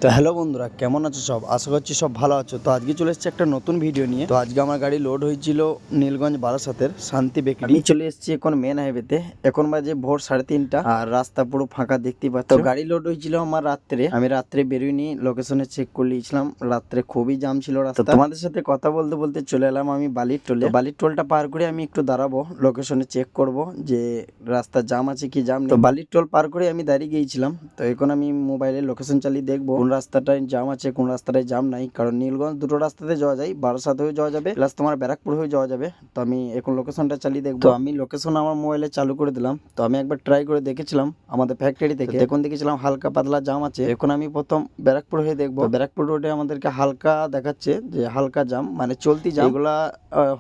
তো হ্যালো বন্ধুরা, কেমন আছো সব? আশা করছি সব ভালো আছো। তো আজকে চলে এসেছি একটা নতুন ভিডিও নিয়ে। তো আজকে আমার গাড়ি লোড হয়েছিল নীলগঞ্জ বারাসাতের শান্তি বেকরি। আমি চলে এসেছি এখন মেন হাইওয়েতে। এখন বাজে ভোর 3:30 আর রাস্তা পুরো ফাঁকা দেখতে পাচ্ছ। তো গাড়ি লোড হয়েছিল আমার রাত্রে। আমি রাত্রে বেরোইনি, লোকেশনে চেক করে নিয়েছিলাম। রাত্রে খুবই জাম ছিল রাস্তা। তোমাদের সাথে কথা বলতে বলতে চলে এলাম আমি বালির টোলে। বালির টোলটা পার করে আমি একটু দাঁড়াবো, লোকেশনে চেক করব যে রাস্তা জাম আছে কি জাম নেই। তো বালির টোল পার করে আমি দাঁড়িয়ে গিয়েছিলাম। তো এখন আমি মোবাইলে লোকেশন চালিয়ে দেখবো কোন রাস্তাটায় জাম আছে কোন রাস্তাটায় জাম নাই। কারণ নীলগঞ্জ দুটো রাস্তাতে যাওয়া যায়, বারাসাত হয়ে যাওয়া যাবে প্লাস তোমার ব্যারাকপুর হয়ে যাওয়া যাবে। তো আমি এখন লোকেশনটা চালিয়ে দেখবো। তো আমি লোকেশন আমার মোবাইলে চালু করে দিলাম। তো আমি একবার ট্রাই করে দেখেছিলাম আমাদের ফ্যাক্টরি থেকে, এখন দেখেছিলাম হালকা পাতলা জাম আছে। এখন আমি প্রথম ব্যারাকপুর হয়ে দেখবো। ব্যারাকপুর রোডে আমাদেরকে হালকা দেখাচ্ছে যে হালকা জাম, মানে চলতি জাম। এগুলা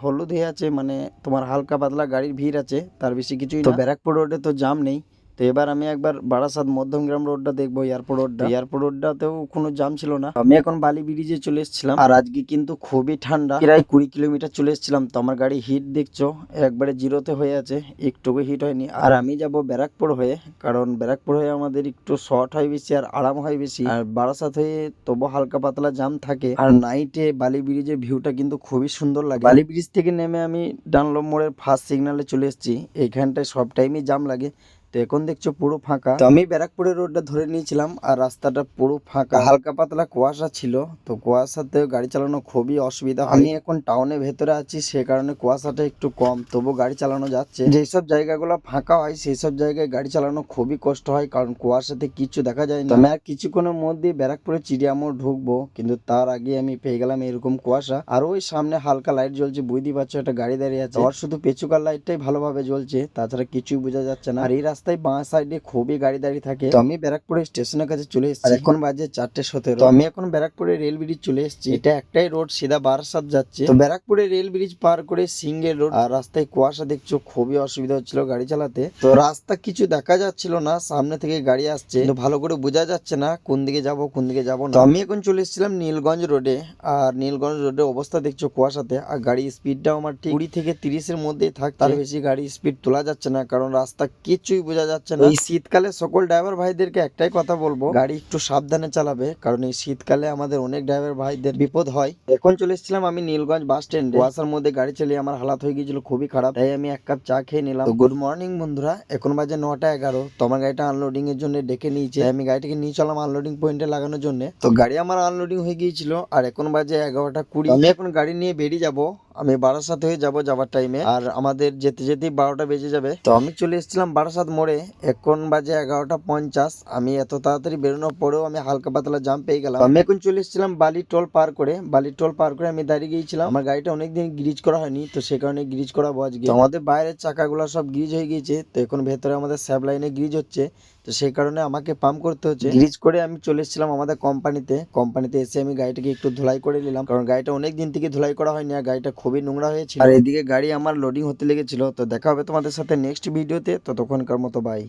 হলুদ হয়ে আছে, মানে তোমার হালকা পাতলা গাড়ির ভিড় আছে, তার বেশি কিছুই না। তো ব্যারাকপুর রোডে তো জাম নেই। তো এবার আমি একবার বারাসাত মধ্যমগ্রাম রোডটা দেখবো, এয়ারপোর্ট রোডটা। এয়ারপোর্ট রোডটাতেও কোনো জাম ছিল না। আমি এখন বালি ব্রিজে চলে এসেছিলাম। আর আজকে কিন্তু খুবই ঠান্ডা, প্রায় 20 কিলোমিটার চলে এসেছিলাম। তো আমার গাড়ি হিট দেখছো একবারে জিরোতে হয়ে আছে, একটুকু হিট হয়নি। আর আমি যাব ব্যারাকপুর হয়ে, কারণ ব্যারাকপুর হয়ে আমাদের একটু শর্ট হয় বেশি আর আরাম হয় বেশি। আর বারাসাত হয়ে তবু হালকা পাতলা জাম থাকে। আর নাইটে বালি ব্রিজের ভিউটা কিন্তু খুবই সুন্দর লাগে। বালি ব্রিজ থেকে নেমে আমি ডানলপ মোড়ের ফার্স্ট সিগনালে চলে এসেছি। এইখানটায় সব টাইমই জাম লাগে। তো এখন দেখছো পুরো ফাঁকা। তো আমি ব্যারাকপুরের রোডটা ধরে নিয়েছিলাম আর রাস্তাটা পুরো ফাঁকা, হালকা পাতলা কুয়াশা ছিল। তো কুয়াশাতে গাড়ি চালানো খুবই অসুবিধা হয়। আমি এখন টাউনের ভেতরে আছি, সে কারণে কুয়াশাটা একটু কম, তবু গাড়ি চালানো যাচ্ছে। যেসব জায়গাগুলো ফাঁকা হয় সেই সব জায়গায় গাড়ি চালানো খুবই কষ্ট হয়, কারণ কুয়াশাতে কিছু দেখা যায় না। আমি আর কিছুক্ষণের মধ্যে ব্যারাকপুরের চিড়িয়ামোড় ঢুকবো, কিন্তু তার আগে আমি পেয়ে গেলাম এরকম কুয়াশা। আর ওই সামনে হালকা লাইট জ্বলছে, বুঝতেই পারছো একটা গাড়ি দাঁড়িয়ে আছে। আর শুধু পেছুকার লাইটটাই ভালোভাবে জ্বলছে, তাছাড়া কিছুই বোঝা যাচ্ছে না। আর এই রাস্তায় বাঁ সাইডে খুবই গাড়ি দাঁড়িয়ে থাকে। তো আমি ব্যারাকপুরের স্টেশনের কাছে চলে এসেছি, এখন বাজে 4:17। তো আমি এখন ব্যারাকপুরের রেল ব্রিজ চলে এসেছি। এটা একটাই রোড সিধা বারাসাত যাচ্ছে। তো ব্যারাকপুরের রেল ব্রিজ পার করে সিঙ্গেল রোড। আর রাস্তায় কুয়াশা দেখছো, খুবই অসুবিধা হচ্ছিল গাড়ি চালাতে। তো রাস্তা কিছু দেখা যাচ্ছিল না, সামনে থেকে গাড়ি আসছে কিন্তু ভালো করে বোঝা যাচ্ছে না কোন দিকে যাব কোন দিকে যাব না। তো আমি এখন চলে এসেছিলাম নীলগঞ্জ রোডে। আর নীলগঞ্জ রোডের অবস্থা দেখছো কুয়াশাতে। আর গাড়ির স্পিডটাও আমার ঠিক 20 থেকে 30-এর মধ্যেই থাকছে, তার বেশি গাড়ি স্পিড তোলা যাচ্ছে না, কারণ রাস্তা কিছুই বোঝা যাচ্ছে না। এই শীতকালে সকল ড্রাইভার ভাইদেরকে একটাই কথা বলবো, গাড়ি একটু সাবধানে চালাবে, কারণ এই শীতকালে আমাদের অনেক ড্রাইভার ভাইদের বিপদ হয়। এখন চলে এসেছিলাম আমি নীলগঞ্জ বাস স্ট্যান্ডে। কুয়াশার মধ্যে গাড়ি চালিয়ে আমার হালাত হয়ে গিয়েছিল খুবই খারাপ, তাই আমি এক কাপ চা খেয়ে নিলাম। গুড মর্নিং বন্ধুরা, এখন বাজে 9:11। তো আমার গাড়িটা আনলোডিং এর জন্য ডেকে নিয়েছে, আমি গাড়িটাকে নিয়ে চলাম আনলোডিং পয়েন্টে লাগানোর জন্য। তো গাড়ি আমার আনলোডিং হয়ে গিয়েছিল আর এখন বাজে 11:20। আমি এখন গাড়ি নিয়ে বেরিয়ে যাব, আমি বারাসাত হয়ে যাবার টাইমে। আর আমাদের যেতে যেতেই 12টা বেজে যাবে। তো আমি চলে এসেছিলাম বারাসাত মোড়ে, এখন বাজে 11:50। আমি এত তাড়াতাড়ি বেরোনোর পরেও আমি হালকা পাতলা জাম পেয়ে গেলাম। আমি এখন চলে এসেছিলাম বালি টোল পার করে। বালি টোল পার করে আমি দাঁড়িয়ে গিয়েছিলাম। আমার গাড়িটা অনেকদিন গ্রিজ করা হয়নি, তো সে কারণে গ্রিজ করাবো আজকে। তো আমাদের বাইরের চাকাগুলো সব গ্রিজ হয়ে গিয়েছে, তো এখন ভেতরে আমাদের স্যাব লাইনে গ্রিজ হচ্ছে। তো সেই কারণে আমাকে পাম্প করতে হচ্ছে। গ্রিজ করে আমি চলে এসেছিলাম আমাদের কোম্পানিতে এসে আমি গাড়িটাকে একটু ধুলাই করে নিলাম, কারণ গাড়িটা অনেক দিন থেকে ধুলাই করা হয়নি আর গাড়িটা খুবই নোংরা হয়েছিল। আর এদিকে গাড়ি আমার লোডিং হতে লেগেছিল। তো দেখা হবে তোমাদের সাথে নেক্সট ভিডিওতে, ততক্ষণকার মতো বাই।